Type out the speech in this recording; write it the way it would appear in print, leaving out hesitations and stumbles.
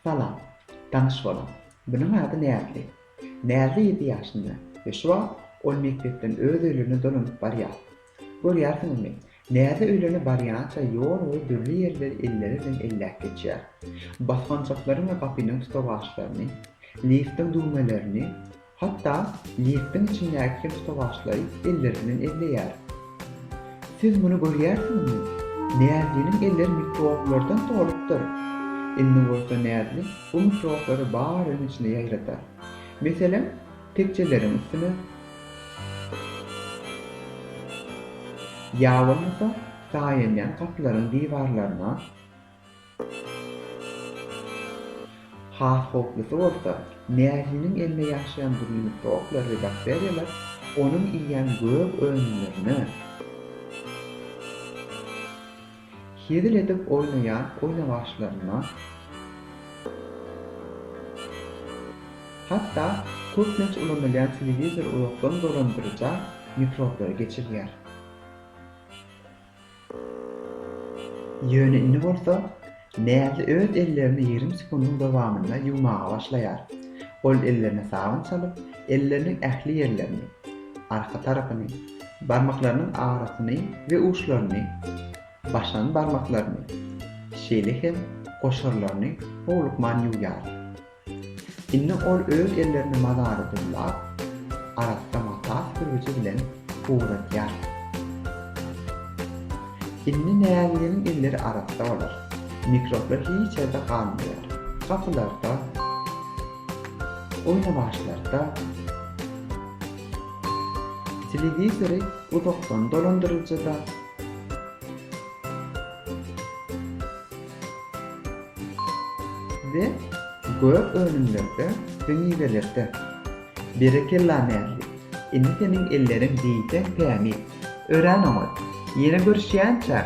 Salam, tanış bolam. Bunun adı Näzli. Näzli 7 ýaşynda we şu wagt ol mekdepden öz öýlerine dolanyp barýar. Görýärsiňizmi? Näzli öýlerine barýança ýol we dürli ýerleri elleri bilen elläp geçýär. Basgançaklaryň we gapynyň tutawçlaryny, liftiň düwmelerini, hatda liftiň içindäki tutawçlary elleri bilen elleýär. Siz bunu görýärsiňizmi? Näzliň elleri mikroblardan tolypdyr. Inni bolsa Näzli bu mikroblary baryň içine ýaýratar. Meselem, tekçelerin üstüne, ýa bolmasa saýenýän kapylaryň diwarlaryna, has hoklusy bolsa, Näzliň elinde ýaşaýan durly mikroblar we bakteriýalar onuň iýen göp öňlerini hezil edip oynayan oynawaçlaryna, hatta köpünç ulanylýan telewizor ulakdan dolandyrıca mikroblary geçirýär. Ýöne inni bolsa, Näzli öz ellerini 20 sekundun dowamynda ýumaga başlaýar. Ol ellerine sabun salyp, elleriniň ähli ýerlerini, arka tarapyny, barmaklarynyň arasyny we uşlaryny, başanyň barmaklaryny, şeýle hem goşarlaryny howlukman ýuwýar. Inni ol öz ellerini mazary dylap, arasda matas sürgüçi bilen puwratýar. Inni Näzliň elleri arasda bolar. Mikroblar hiç ýerde kalmaýar. Kapylarda, oynawaçlarda, telewizory uzakdan dolandyrylýarda, ve göp önümlerde ve nivelerde. Berekella Näzli. Inni seniň ellerin diýden tämir. Ören oňa. Ýene görüşýänçä.